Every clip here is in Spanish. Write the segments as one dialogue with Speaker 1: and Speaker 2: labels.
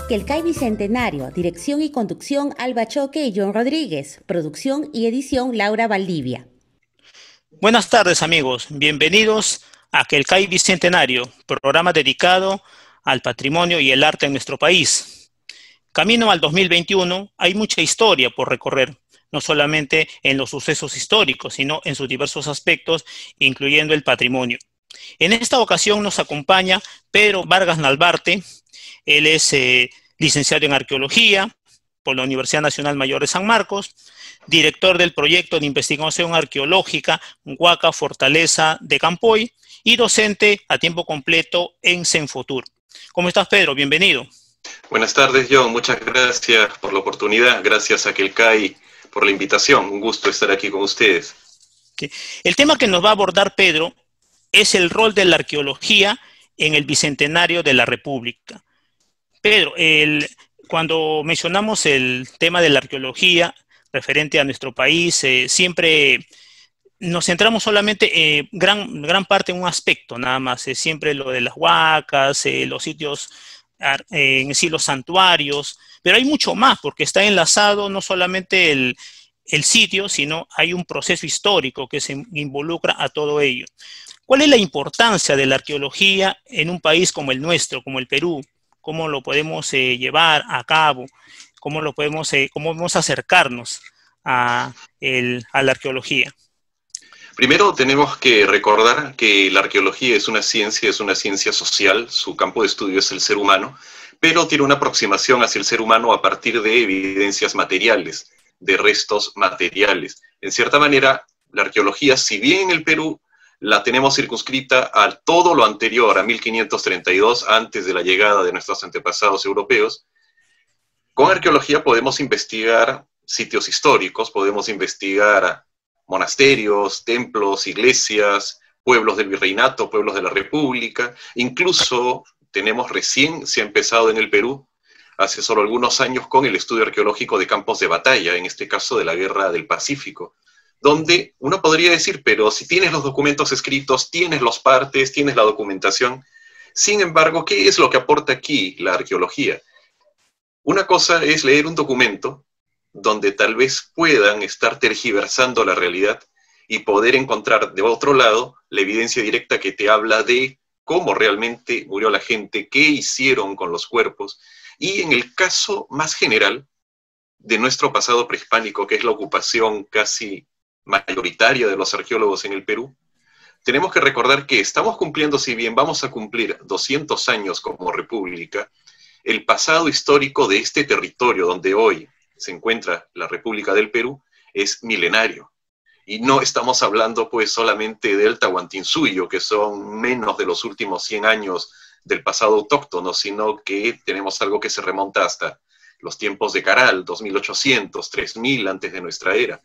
Speaker 1: Quelcay Bicentenario, dirección y conducción Alba Choque y John Rodríguez, producción y edición Laura Valdivia.
Speaker 2: Buenas tardes amigos, bienvenidos a Quelcay Bicentenario, programa dedicado al patrimonio y el arte en nuestro país. Camino al 2021, hay mucha historia por recorrer, no solamente en los sucesos históricos, sino en sus diversos aspectos, incluyendo el patrimonio. En esta ocasión nos acompaña Pedro Vargas Nalbarte. Él es licenciado en Arqueología por la Universidad Nacional Mayor de San Marcos, director del proyecto de investigación arqueológica Huaca Fortaleza de Campoy y docente a tiempo completo en Senfotur. ¿Cómo estás, Pedro? Bienvenido.
Speaker 3: Buenas tardes, John. Muchas gracias por la oportunidad. Gracias a Quelcay por la invitación. Un gusto estar aquí con ustedes.
Speaker 2: Okay. El tema que nos va a abordar Pedro es el rol de la arqueología en el Bicentenario de la República. Pedro, cuando mencionamos el tema de la arqueología referente a nuestro país, siempre nos centramos solamente gran parte en un aspecto, nada más. Siempre lo de las huacas, los sitios, en sí los santuarios, pero hay mucho más, porque está enlazado no solamente el sitio, sino hay un proceso histórico que se involucra a todo ello. ¿Cuál es la importancia de la arqueología en un país como el nuestro, como el Perú? ¿Cómo lo podemos llevar a cabo? ¿Cómo podemos acercarnos a la arqueología?
Speaker 3: Primero tenemos que recordar que la arqueología es una ciencia social, su campo de estudio es el ser humano, pero tiene una aproximación hacia el ser humano a partir de evidencias materiales, de restos materiales. En cierta manera, la arqueología, si bien en el Perú la tenemos circunscrita a todo lo anterior, a 1532, antes de la llegada de nuestros antepasados europeos, con arqueología podemos investigar sitios históricos, podemos investigar monasterios, templos, iglesias, pueblos del virreinato, pueblos de la república, incluso recién se ha empezado en el Perú, hace solo algunos años, con el estudio arqueológico de campos de batalla, en este caso de la Guerra del Pacífico, donde uno podría decir, pero si tienes los documentos escritos, tienes los partes, tienes la documentación, sin embargo, ¿qué es lo que aporta aquí la arqueología? Una cosa es leer un documento donde tal vez puedan estar tergiversando la realidad y poder encontrar de otro lado la evidencia directa que te habla de cómo realmente murió la gente, qué hicieron con los cuerpos, y en el caso más general de nuestro pasado prehispánico, que es la ocupación casi mayoritaria de los arqueólogos en el Perú, tenemos que recordar que estamos cumpliendo, si bien vamos a cumplir 200 años como república, el pasado histórico de este territorio donde hoy se encuentra la República del Perú es milenario. Y no estamos hablando pues solamente del Tahuantinsuyo, que son menos de los últimos 100 años del pasado autóctono, sino que tenemos algo que se remonta hasta los tiempos de Caral, 2800, 3000 antes de nuestra era.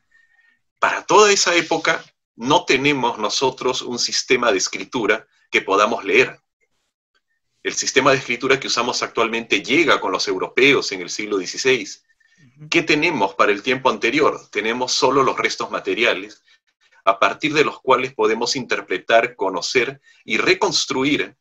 Speaker 3: Para toda esa época no tenemos nosotros un sistema de escritura que podamos leer. El sistema de escritura que usamos actualmente llega con los europeos en el siglo XVI. ¿Qué tenemos para el tiempo anterior? Tenemos solo los restos materiales, a partir de los cuales podemos interpretar, conocer y reconstruir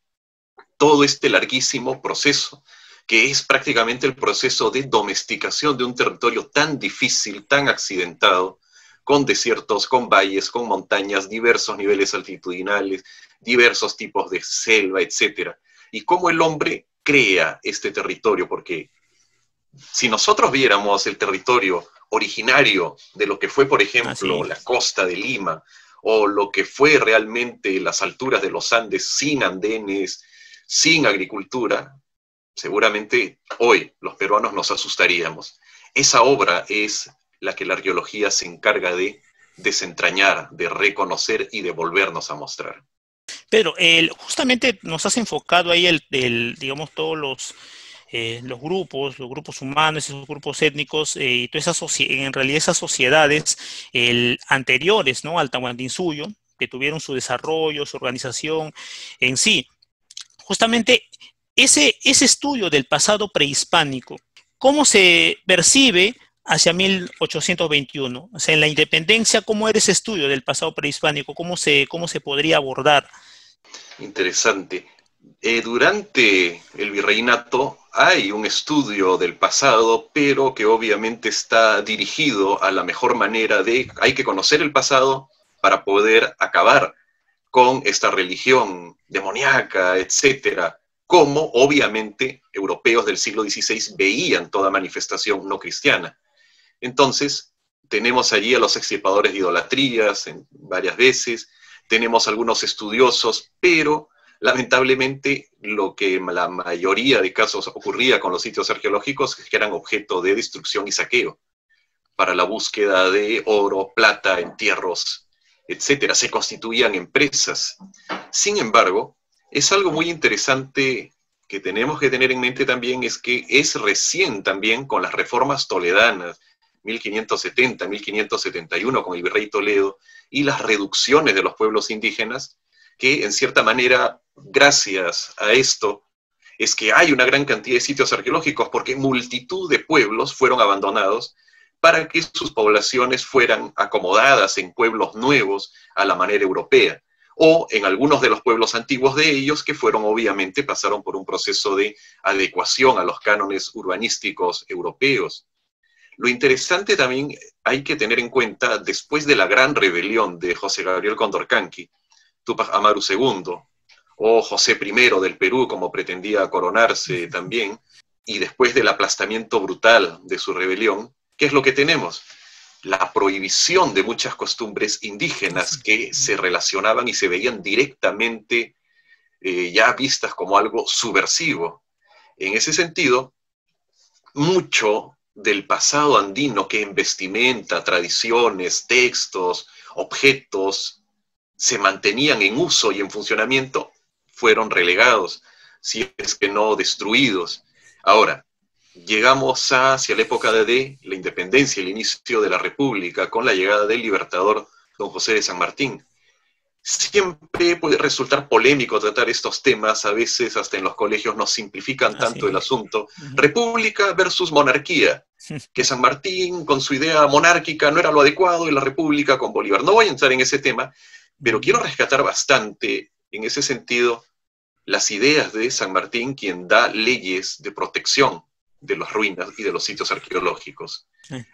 Speaker 3: todo este larguísimo proceso, que es prácticamente el proceso de domesticación de un territorio tan difícil, tan accidentado, con desiertos, con valles, con montañas, diversos niveles altitudinales, diversos tipos de selva, etc. Y cómo el hombre crea este territorio, porque si nosotros viéramos el territorio originario de lo que fue, por ejemplo, la costa de Lima, o lo que fue realmente las alturas de los Andes sin andenes, sin agricultura, seguramente hoy los peruanos nos asustaríamos. Esa obra es la que la arqueología se encarga de desentrañar, de reconocer y de volvernos a mostrar.
Speaker 2: Pedro, justamente nos has enfocado ahí digamos, todos los grupos humanos, esos grupos étnicos, y todas en realidad esas sociedades anteriores, ¿no?, al Tahuantinsuyo, que tuvieron su desarrollo, su organización en sí. Justamente ese estudio del pasado prehispánico, ¿cómo se percibe hacia 1821? O sea, en la independencia, ¿cómo era ese estudio del pasado prehispánico? ¿Cómo se podría abordar?
Speaker 3: Interesante. Durante el virreinato, hay un estudio del pasado, pero que obviamente está dirigido a la mejor manera de, hay que conocer el pasado para poder acabar con esta religión demoníaca, etcétera, como obviamente europeos del siglo XVI veían toda manifestación no cristiana. Entonces, tenemos allí a los extirpadores de idolatrías varias veces, tenemos algunos estudiosos, pero lamentablemente lo que la mayoría de casos ocurría con los sitios arqueológicos es que eran objeto de destrucción y saqueo para la búsqueda de oro, plata, entierros, etcétera. Se constituían empresas. Sin embargo, es algo muy interesante que tenemos que tener en mente también, es que es recién también con las reformas toledanas, 1570, 1571, con el virrey Toledo, y las reducciones de los pueblos indígenas, que en cierta manera, gracias a esto, es que hay una gran cantidad de sitios arqueológicos, porque multitud de pueblos fueron abandonados para que sus poblaciones fueran acomodadas en pueblos nuevos a la manera europea, o en algunos de los pueblos antiguos de ellos que fueron, obviamente, pasaron por un proceso de adecuación a los cánones urbanísticos europeos. Lo interesante también hay que tener en cuenta, después de la gran rebelión de José Gabriel Condorcanqui, Túpac Amaru II, o José I del Perú, como pretendía coronarse también, y después del aplastamiento brutal de su rebelión, ¿qué es lo que tenemos? La prohibición de muchas costumbres indígenas que se relacionaban y se veían directamente ya vistas como algo subversivo. En ese sentido, mucho del pasado andino que en vestimenta, tradiciones, textos, objetos, se mantenían en uso y en funcionamiento, fueron relegados, si es que no destruidos. Ahora, llegamos hacia la época de la independencia, el inicio de la República, con la llegada del libertador don José de San Martín. Siempre puede resultar polémico tratar estos temas, a veces hasta en los colegios nos simplifican tanto el asunto. República versus monarquía, que San Martín con su idea monárquica no era lo adecuado y la República con Bolívar. No voy a entrar en ese tema, pero quiero rescatar bastante en ese sentido las ideas de San Martín, quien da leyes de protección de las ruinas y de los sitios arqueológicos.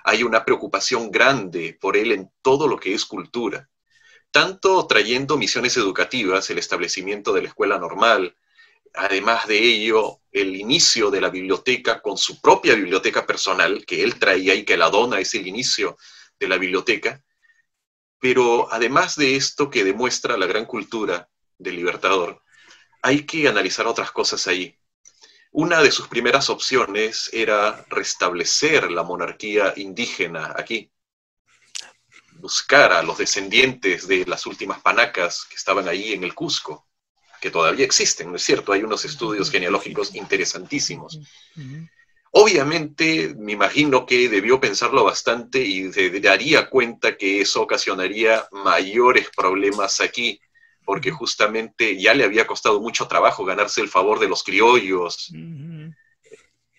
Speaker 3: Hay una preocupación grande por él en todo lo que es cultura, tanto trayendo misiones educativas, el establecimiento de la escuela normal, además de ello, el inicio de la biblioteca con su propia biblioteca personal, que él traía y que la dona, es el inicio de la biblioteca. Pero además de esto que demuestra la gran cultura del Libertador, hay que analizar otras cosas ahí. Una de sus primeras opciones era restablecer la monarquía indígena aquí, buscar a los descendientes de las últimas panacas que estaban ahí en el Cusco, que todavía existen, ¿no es cierto? Hay unos estudios genealógicos interesantísimos. Obviamente, me imagino que debió pensarlo bastante y se daría cuenta que eso ocasionaría mayores problemas aquí, porque justamente ya le había costado mucho trabajo ganarse el favor de los criollos.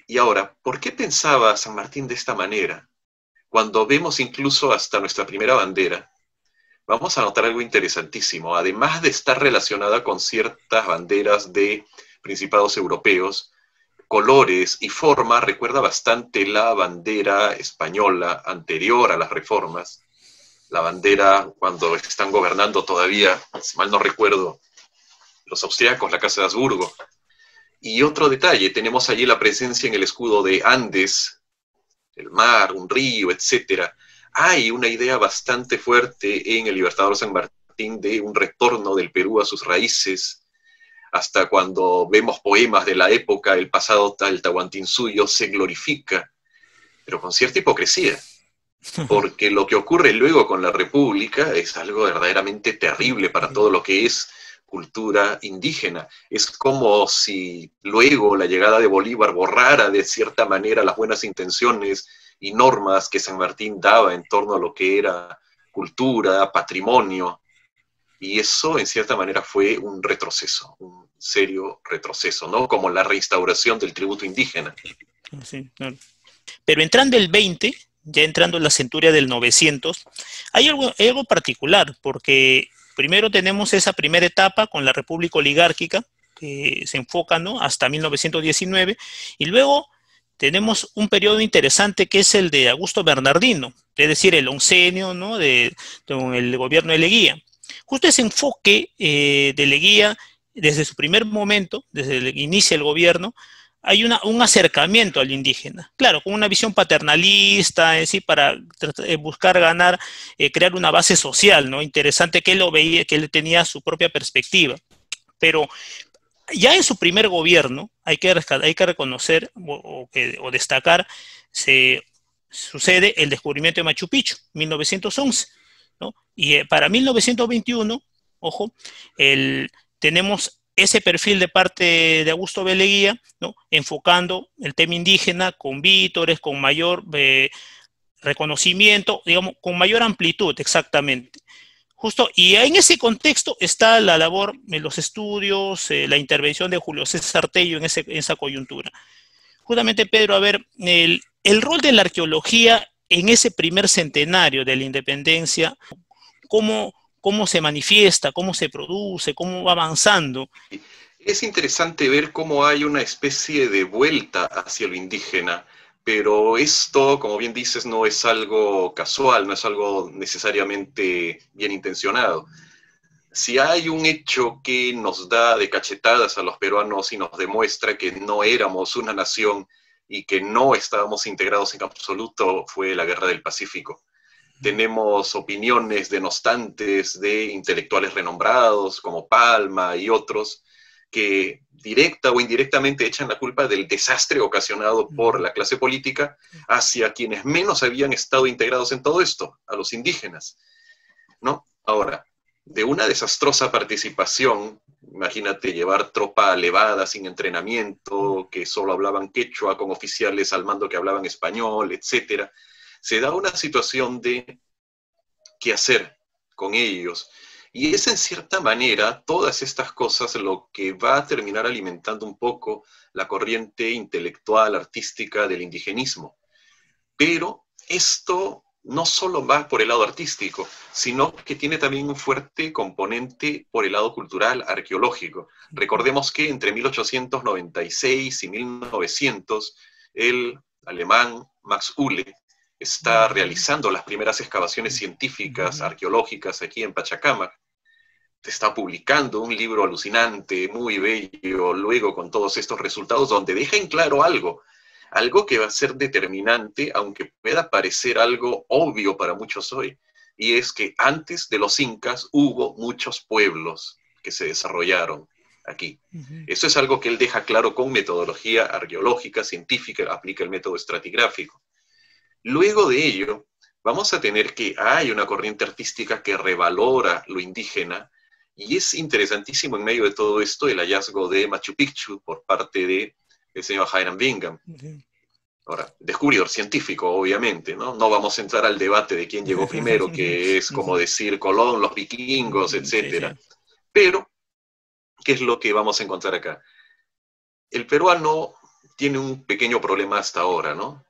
Speaker 3: Y ahora, ¿por qué pensaba San Martín de esta manera? Cuando vemos incluso hasta nuestra primera bandera, vamos a notar algo interesantísimo. Además de estar relacionada con ciertas banderas de principados europeos, colores y forma recuerda bastante la bandera española anterior a las reformas, la bandera cuando están gobernando todavía, si mal no recuerdo, los austriacos, la Casa de Habsburgo. Y otro detalle, tenemos allí la presencia en el escudo de Andes, el mar, un río, etc. Hay una idea bastante fuerte en el Libertador San Martín de un retorno del Perú a sus raíces. Hasta cuando vemos poemas de la época, el pasado tal Tahuantinsuyo se glorifica, pero con cierta hipocresía, porque lo que ocurre luego con la República es algo verdaderamente terrible para todo lo que es cultura indígena. Es como si luego la llegada de Bolívar borrara de cierta manera las buenas intenciones y normas que San Martín daba en torno a lo que era cultura, patrimonio, y eso en cierta manera fue un retroceso, un serio retroceso, ¿no? Como la reinstauración del tributo indígena.
Speaker 2: Sí, claro. Pero entrando el 20, ya entrando en la centuria del 900, hay algo particular, porque primero tenemos esa primera etapa con la República Oligárquica, que se enfoca, ¿no?, hasta 1919, y luego tenemos un periodo interesante que es el de Augusto Bernardino, es decir, el oncenio, ¿no?, con el gobierno de Leguía. Justo ese enfoque de Leguía, desde su primer momento, desde el inicio del gobierno, hay un acercamiento al indígena, claro, con una visión paternalista, es decir, para buscar ganar, crear una base social, ¿no? Interesante, que él lo veía, que él tenía su propia perspectiva. Pero ya en su primer gobierno, hay que reconocer o destacar, sucede el descubrimiento de Machu Picchu, 1911, ¿no? Y para 1921, ojo, tenemos ese perfil de parte de Augusto B. Leguía, ¿no?, enfocando el tema indígena con vítores, con mayor reconocimiento, digamos, con mayor amplitud, exactamente. Justo, y en ese contexto está la labor, los estudios, la intervención de Julio César Tello en esa coyuntura. Justamente, Pedro, a ver, el rol de la arqueología en ese primer centenario de la independencia, ¿cómo se manifiesta, cómo se produce, cómo va avanzando?
Speaker 3: Es interesante ver cómo hay una especie de vuelta hacia lo indígena, pero esto, como bien dices, no es algo casual, no es algo necesariamente bien intencionado. Si hay un hecho que nos da de cachetadas a los peruanos y nos demuestra que no éramos una nación y que no estábamos integrados en absoluto, fue la Guerra del Pacífico. Tenemos opiniones denostantes de intelectuales renombrados como Palma y otros que directa o indirectamente echan la culpa del desastre ocasionado por la clase política hacia quienes menos habían estado integrados en todo esto, a los indígenas, ¿no? Ahora, de una desastrosa participación, imagínate llevar tropa levada sin entrenamiento, que solo hablaban quechua, con oficiales al mando que hablaban español, etcétera, se da una situación de qué hacer con ellos. Y es en cierta manera todas estas cosas lo que va a terminar alimentando un poco la corriente intelectual, artística del indigenismo. Pero esto no solo va por el lado artístico, sino que tiene también un fuerte componente por el lado cultural, arqueológico. Recordemos que entre 1896 y 1900, el alemán Max Uhle está realizando las primeras excavaciones científicas, arqueológicas aquí en Pachacamac. Está publicando un libro alucinante, muy bello, luego con todos estos resultados, donde deja en claro algo que va a ser determinante, aunque pueda parecer algo obvio para muchos hoy, y es que antes de los incas hubo muchos pueblos que se desarrollaron aquí. Eso es algo que él deja claro con metodología arqueológica, científica, aplica el método estratigráfico. Luego de ello, vamos a tener que hay una corriente artística que revalora lo indígena, y es interesantísimo en medio de todo esto el hallazgo de Machu Picchu por parte del señor Hiram Bingham. Ahora, descubridor científico, obviamente, ¿no? No vamos a entrar al debate de quién llegó primero, que es como decir Colón, los vikingos, etc. Pero, ¿qué es lo que vamos a encontrar acá? El peruano tiene un pequeño problema hasta ahora, ¿no?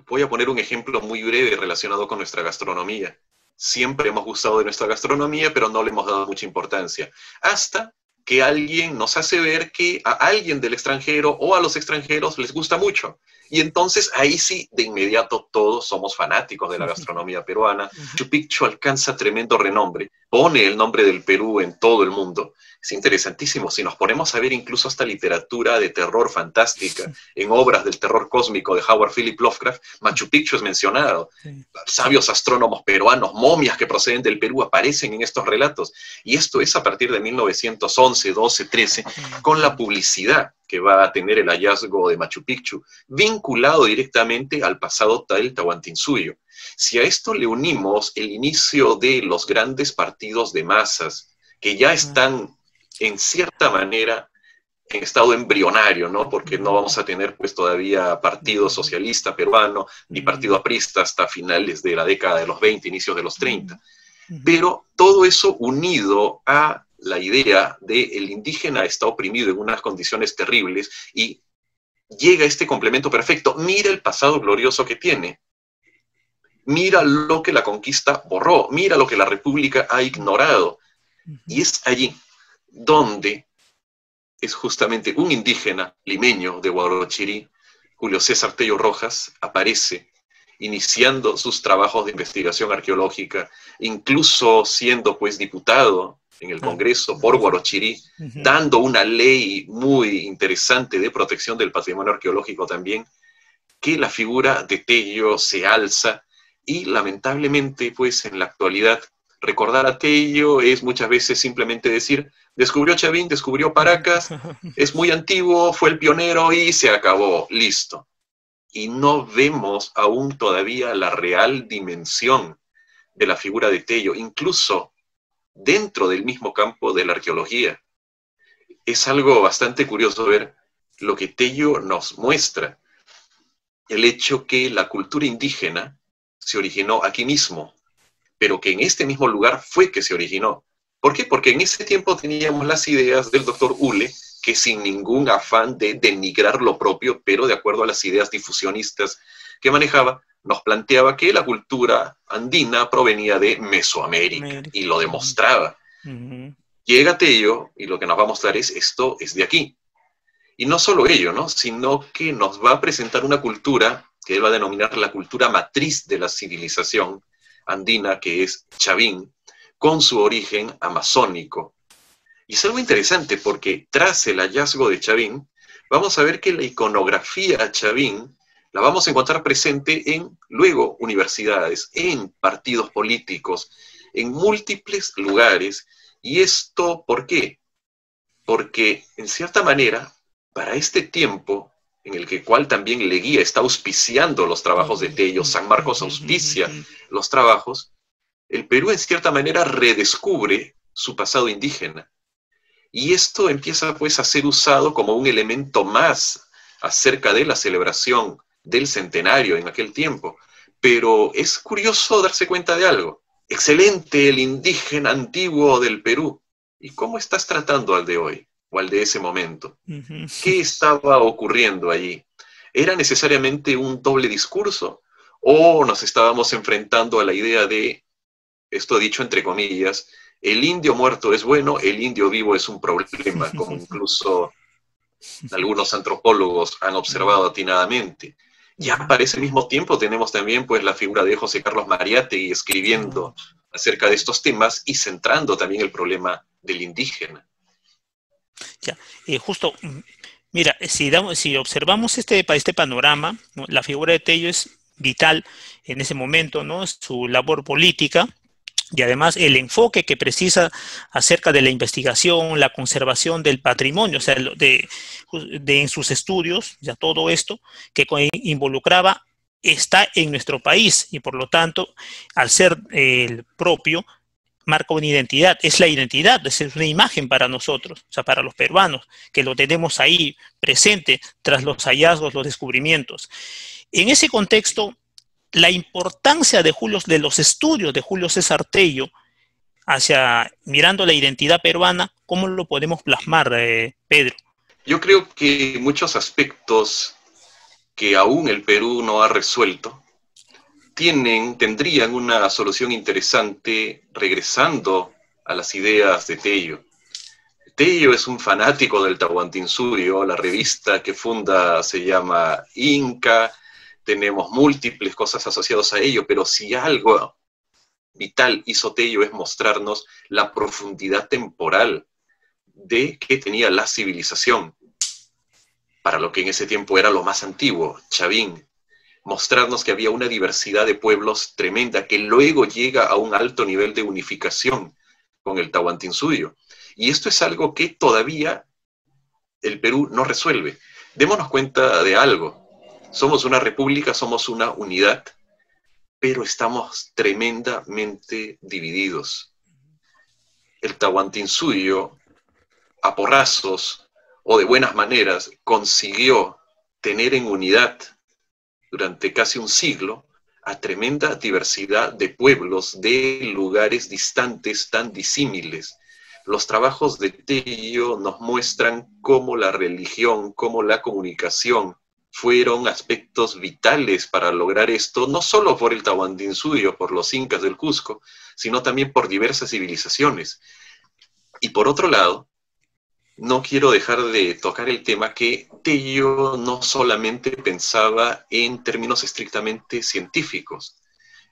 Speaker 3: Voy a poner un ejemplo muy breve relacionado con nuestra gastronomía. Siempre hemos gustado de nuestra gastronomía, pero no le hemos dado mucha importancia. Hasta que alguien nos hace ver que a alguien del extranjero o a los extranjeros les gusta mucho. Y entonces ahí sí, de inmediato todos somos fanáticos de la gastronomía peruana. Machu Picchu alcanza tremendo renombre, pone el nombre del Perú en todo el mundo. Es interesantísimo, si nos ponemos a ver incluso hasta literatura de terror fantástica, en obras del terror cósmico de Howard Philip Lovecraft, Machu Picchu es mencionado. Sabios astrónomos peruanos, momias que proceden del Perú aparecen en estos relatos. Y esto es a partir de 1911, 12, 13, con la publicidad que va a tener el hallazgo de Machu Picchu, vinculado directamente al pasado del Tahuantinsuyo. Si a esto le unimos el inicio de los grandes partidos de masas, que ya están en cierta manera en estado embrionario, ¿no? Porque no vamos a tener pues todavía partido socialista peruano, ni partido aprista hasta finales de la década de los 20, inicios de los 30. Pero todo eso unido a la idea de el indígena está oprimido en unas condiciones terribles y llega este complemento perfecto. Mira el pasado glorioso que tiene. Mira lo que la conquista borró. Mira lo que la república ha ignorado. Y es allí donde es justamente un indígena limeño de Huarochirí, Julio César Tello Rojas, aparece iniciando sus trabajos de investigación arqueológica, incluso siendo pues diputado en el Congreso por Huarochirí, dando una ley muy interesante de protección del patrimonio arqueológico también, que la figura de Tello se alza y lamentablemente pues en la actualidad recordar a Tello es muchas veces simplemente decir, descubrió Chavín, descubrió Paracas, es muy antiguo, fue el pionero y se acabó, listo. Y no vemos aún todavía la real dimensión de la figura de Tello, incluso dentro del mismo campo de la arqueología. Es algo bastante curioso ver lo que Tello nos muestra, el hecho que la cultura indígena se originó aquí mismo, pero que en este mismo lugar fue que se originó. ¿Por qué? Porque en ese tiempo teníamos las ideas del doctor Ule, que sin ningún afán de denigrar lo propio, pero de acuerdo a las ideas difusionistas que manejaba, nos planteaba que la cultura andina provenía de Mesoamérica, y lo demostraba. Llega Tello, y lo que nos va a mostrar es, esto es de aquí. Y no solo ello, ¿no? Sino que nos va a presentar una cultura, que él va a denominar la cultura matriz de la civilización andina, que es Chavín, con su origen amazónico. Y es algo interesante porque tras el hallazgo de Chavín, vamos a ver que la iconografía Chavín la vamos a encontrar presente en, luego, universidades, en partidos políticos, en múltiples lugares. ¿Y esto por qué? Porque, en cierta manera, para este tiempo, en el que cual también Leguía está auspiciando los trabajos de Tello, San Marcos auspicia los trabajos, el Perú, en cierta manera, redescubre su pasado indígena. Y esto empieza pues a ser usado como un elemento más acerca de la celebración del centenario en aquel tiempo. Pero es curioso darse cuenta de algo. Excelente el indígena antiguo del Perú. ¿Y cómo estás tratando al de hoy o al de ese momento? ¿Qué estaba ocurriendo allí? ¿Era necesariamente un doble discurso? ¿O nos estábamos enfrentando a la idea de, esto dicho entre comillas, el indio muerto es bueno, el indio vivo es un problema, como incluso algunos antropólogos han observado atinadamente? Ya para ese mismo tiempo tenemos también pues la figura de José Carlos Mariátegui escribiendo acerca de estos temas y centrando también el problema del indígena.
Speaker 2: Ya, justo, mira, si observamos este panorama, ¿no? La figura de Tello es vital en ese momento, ¿no? Su labor política, y además el enfoque que precisa acerca de la investigación, la conservación del patrimonio, o sea, en sus estudios, ya todo esto que involucraba está en nuestro país y por lo tanto, al ser el propio, marca una identidad, es la identidad, es una imagen para nosotros, o sea, para los peruanos, que lo tenemos ahí presente tras los hallazgos, los descubrimientos. En ese contexto, la importancia de los estudios de Julio César Tello mirando la identidad peruana, ¿cómo lo podemos plasmar, Pedro?
Speaker 3: Yo creo que muchos aspectos que aún el Perú no ha resuelto tendrían una solución interesante regresando a las ideas de Tello. Tello es un fanático del Tahuantinsuyo, la revista que funda se llama Inca. Tenemos múltiples cosas asociadas a ello, pero si algo vital hizo Tello es mostrarnos la profundidad temporal de que tenía la civilización, para lo que en ese tiempo era lo más antiguo, Chavín. Mostrarnos que había una diversidad de pueblos tremenda, que luego llega a un alto nivel de unificación con el Tahuantinsuyo. Y esto es algo que todavía el Perú no resuelve. Démonos cuenta de algo. Somos una república, somos una unidad, pero estamos tremendamente divididos. El Tahuantinsuyo, a porrazos o de buenas maneras, consiguió tener en unidad durante casi un siglo a tremenda diversidad de pueblos, de lugares distantes tan disímiles. Los trabajos de Tello nos muestran cómo la religión, cómo la comunicación, fueron aspectos vitales para lograr esto, no solo por el Tahuantinsuyo, por los incas del Cusco, sino también por diversas civilizaciones. Y por otro lado, no quiero dejar de tocar el tema que Tello no solamente pensaba en términos estrictamente científicos.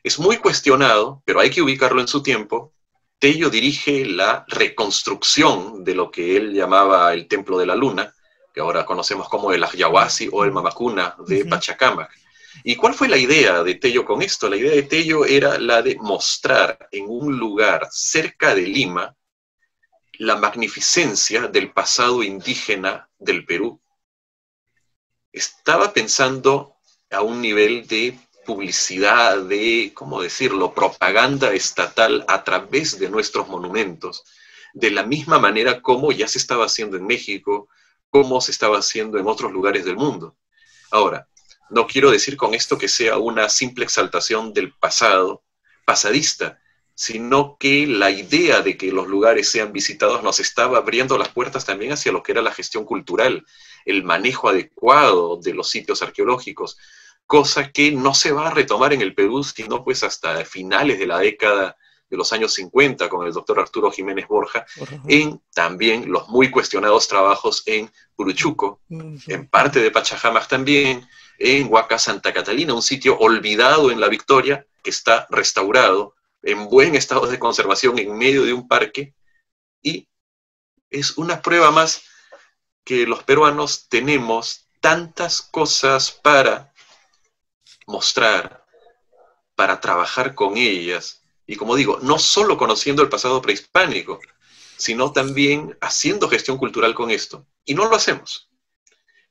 Speaker 3: Es muy cuestionado, pero hay que ubicarlo en su tiempo. Tello dirige la reconstrucción de lo que él llamaba el Templo de la Luna, que ahora conocemos como el Ayahuasi o el Mamacuna de Pachacamac. ¿Y cuál fue la idea de Tello con esto? La idea de Tello era la de mostrar en un lugar cerca de Lima la magnificencia del pasado indígena del Perú. Estaba pensando a un nivel de publicidad, de, ¿cómo decirlo?, propaganda estatal a través de nuestros monumentos, de la misma manera como ya se estaba haciendo en México, como se estaba haciendo en otros lugares del mundo. Ahora, no quiero decir con esto que sea una simple exaltación del pasado, pasadista, sino que la idea de que los lugares sean visitados nos estaba abriendo las puertas también hacia lo que era la gestión cultural, el manejo adecuado de los sitios arqueológicos, cosa que no se va a retomar en el Perú, sino pues hasta finales de la década de los años 50, con el doctor Arturo Jiménez Borja, en también los muy cuestionados trabajos en Puruchuco, en parte de Pachacamac también, en Huaca Santa Catalina, un sitio olvidado en La Victoria, que está restaurado, en buen estado de conservación, en medio de un parque, y es una prueba más que los peruanos tenemos tantas cosas para mostrar, para trabajar con ellas, y como digo, no solo conociendo el pasado prehispánico, sino también haciendo gestión cultural con esto, y no lo hacemos.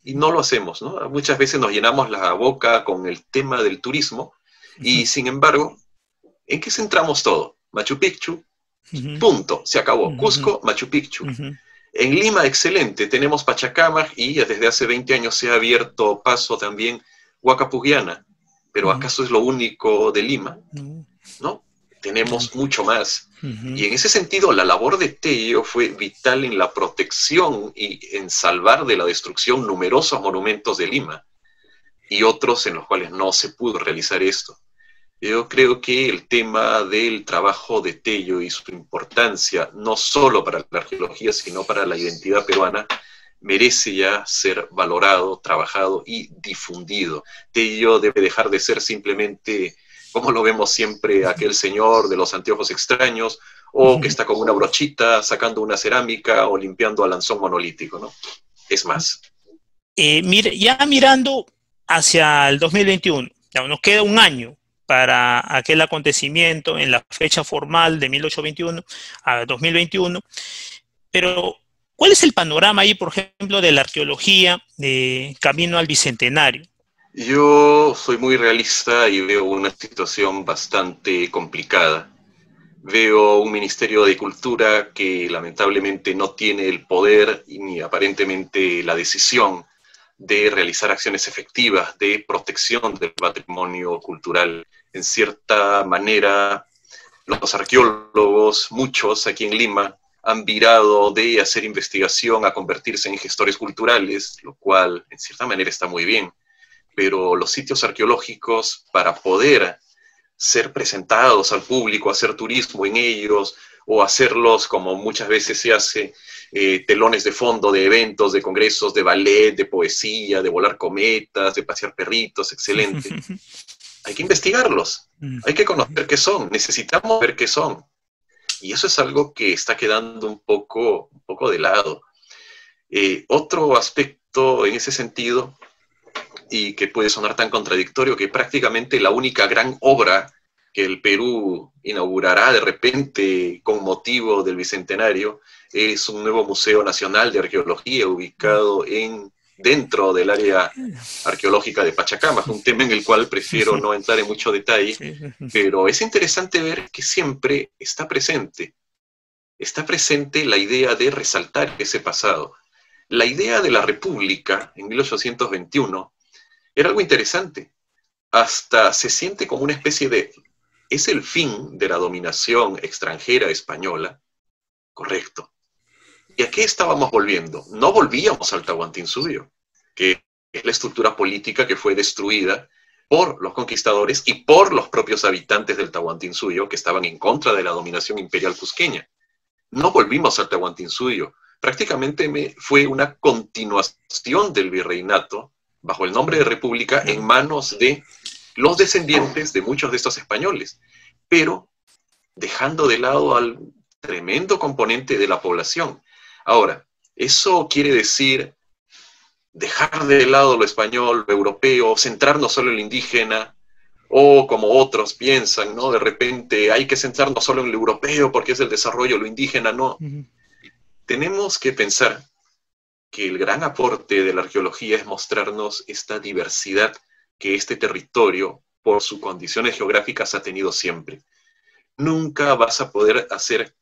Speaker 3: Y no lo hacemos, ¿no? Muchas veces nos llenamos la boca con el tema del turismo, y sin embargo, ¿en qué centramos todo? Machu Picchu, punto, se acabó. Cusco, Machu Picchu. En Lima, excelente, tenemos Pachacamac y desde hace 20 años se ha abierto paso también Huaca Pucllana, pero ¿acaso es lo único de Lima? ¿No? Tenemos mucho más. Y en ese sentido, la labor de Tello fue vital en la protección y en salvar de la destrucción numerosos monumentos de Lima y otros en los cuales no se pudo realizar esto. Yo creo que el tema del trabajo de Tello y su importancia, no solo para la arqueología, sino para la identidad peruana, merece ya ser valorado, trabajado y difundido. Tello debe dejar de ser simplemente, como lo vemos siempre, aquel señor de los anteojos extraños, o que está con una brochita sacando una cerámica o limpiando alanzón monolítico, ¿no? Es más.
Speaker 2: Mire, ya mirando hacia el 2021, ya nos queda un año para aquel acontecimiento en la fecha formal de 1821 a 2021, pero ¿cuál es el panorama ahí, por ejemplo, de la arqueología de camino al Bicentenario?
Speaker 3: Yo soy muy realista y veo una situación bastante complicada. Veo un Ministerio de Cultura que lamentablemente no tiene el poder ni aparentemente la decisión de realizar acciones efectivas de protección del patrimonio cultural. En cierta manera, los arqueólogos, muchos aquí en Lima, han virado de hacer investigación a convertirse en gestores culturales, lo cual en cierta manera está muy bien. Pero los sitios arqueológicos, para poder ser presentados al público, hacer turismo en ellos, o hacerlos como muchas veces se hace, telones de fondo de eventos, de congresos, de ballet, de poesía, de volar cometas, de pasear perritos, excelente. Hay que investigarlos, hay que conocer qué son, necesitamos ver qué son. Y eso es algo que está quedando un poco de lado. Otro aspecto en ese sentido, y que puede sonar tan contradictorio, que prácticamente la única gran obra que el Perú inaugurará de repente con motivo del Bicentenario es un nuevo Museo Nacional de Arqueología ubicado dentro del área arqueológica de Pachacamac, un tema en el cual prefiero no entrar en mucho detalle, pero es interesante ver que siempre está presente la idea de resaltar ese pasado. La idea de la República en 1821 era algo interesante. Hasta se siente como una especie de... ¿Es el fin de la dominación extranjera española? Correcto. ¿Y a qué estábamos volviendo? No volvíamos al Tahuantinsuyo, que es la estructura política que fue destruida por los conquistadores y por los propios habitantes del Tahuantinsuyo que estaban en contra de la dominación imperial cusqueña. No volvimos al Tahuantinsuyo, prácticamente fue una continuación del virreinato, bajo el nombre de república, en manos de los descendientes de muchos de estos españoles, pero dejando de lado al tremendo componente de la población. Ahora, eso quiere decir dejar de lado lo español, lo europeo, centrarnos solo en lo indígena, o como otros piensan, ¿no? De repente hay que centrarnos solo en lo europeo porque es el desarrollo, lo indígena, no. Tenemos que pensar que el gran aporte de la arqueología es mostrarnos esta diversidad que este territorio, por sus condiciones geográficas, ha tenido siempre. Nunca vas a poder hacer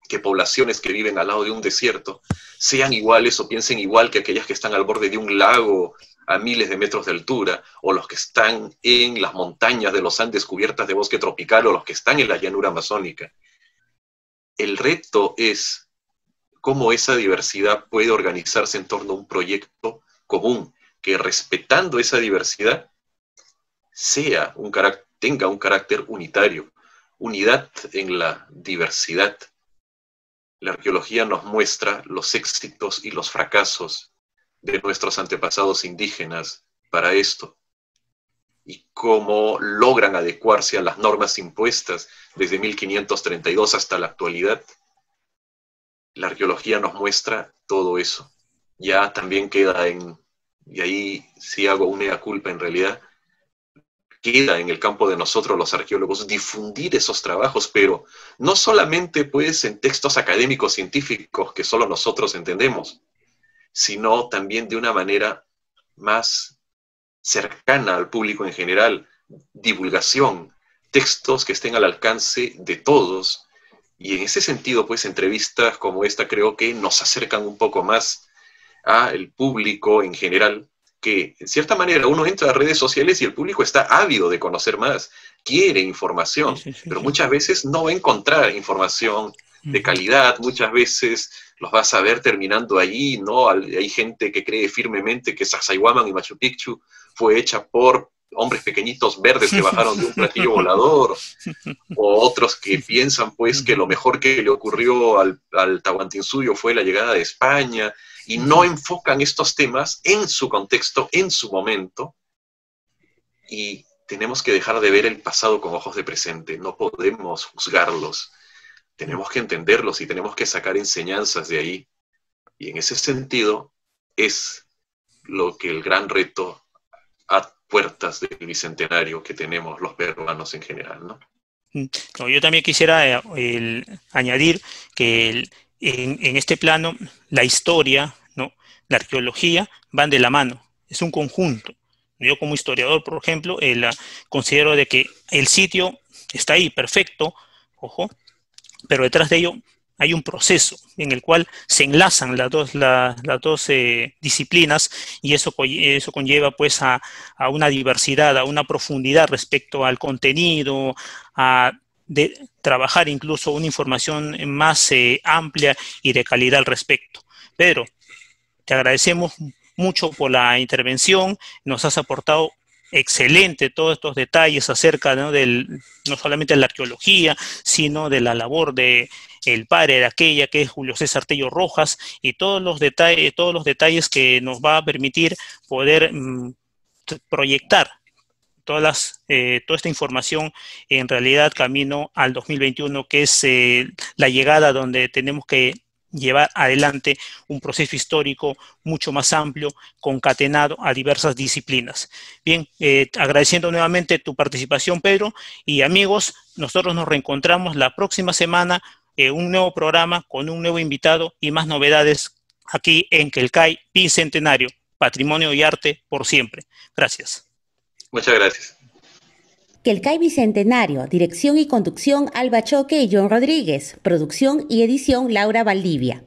Speaker 3: que poblaciones que viven al lado de un desierto sean iguales o piensen igual que aquellas que están al borde de un lago a miles de metros de altura, o los que están en las montañas de los Andes cubiertas de bosque tropical, o los que están en la llanura amazónica. El reto es cómo esa diversidad puede organizarse en torno a un proyecto común, que respetando esa diversidad tenga un carácter unitario. Unidad en la diversidad. La arqueología nos muestra los éxitos y los fracasos de nuestros antepasados indígenas para esto, y cómo logran adecuarse a las normas impuestas desde 1532 hasta la actualidad. La arqueología nos muestra todo eso. Ya también queda y ahí sí hago un mea culpa en realidad, queda en el campo de nosotros los arqueólogos difundir esos trabajos, pero no solamente pues en textos académicos científicos que solo nosotros entendemos, sino también de una manera más cercana al público en general, divulgación, textos que estén al alcance de todos, y en ese sentido pues entrevistas como esta creo que nos acercan un poco más al público en general, que en cierta manera uno entra a redes sociales y el público está ávido de conocer más, quiere información, pero muchas veces no va a encontrar información de calidad, muchas veces los vas a ver terminando allí, ¿no? Hay gente que cree firmemente que Sacsayhuamán y Machu Picchu fue hecha por hombres pequeñitos verdes que bajaron de un platillo volador, o otros que piensan pues que lo mejor que le ocurrió al Tahuantinsuyo fue la llegada de España, y no enfocan estos temas en su contexto, en su momento, y tenemos que dejar de ver el pasado con ojos de presente, no podemos juzgarlos, tenemos que entenderlos y tenemos que sacar enseñanzas de ahí, y en ese sentido es lo que el gran reto a puertas del Bicentenario que tenemos los peruanos en general, ¿no?
Speaker 2: No, yo también quisiera añadir que en este plano la historia, ¿no?, la arqueología van de la mano, es un conjunto. Yo como historiador, por ejemplo, considero de que el sitio está ahí, perfecto, ojo, pero detrás de ello hay un proceso en el cual se enlazan las dos disciplinas, y eso conlleva pues a una diversidad, a una profundidad respecto al contenido, de trabajar incluso una información más amplia y de calidad al respecto. Pedro, te agradecemos mucho por la intervención, nos has aportado excelente todos estos detalles acerca, ¿no?, no solamente de la arqueología, sino de la labor de el padre de aquella, que es Julio César Tello Rojas, y todos los detalles que nos va a permitir poder proyectar toda esta información en realidad camino al 2021, que es la llegada donde tenemos que llevar adelante un proceso histórico mucho más amplio, concatenado a diversas disciplinas. Bien, agradeciendo nuevamente tu participación, Pedro, y amigos, nosotros nos reencontramos la próxima semana en un nuevo programa con un nuevo invitado y más novedades aquí en Quelcay Bicentenario, Patrimonio y Arte por siempre. Gracias.
Speaker 3: Muchas gracias.
Speaker 1: Quelcay Bicentenario, dirección y conducción Alba Choque y John Rodríguez, producción y edición Laura Valdivia.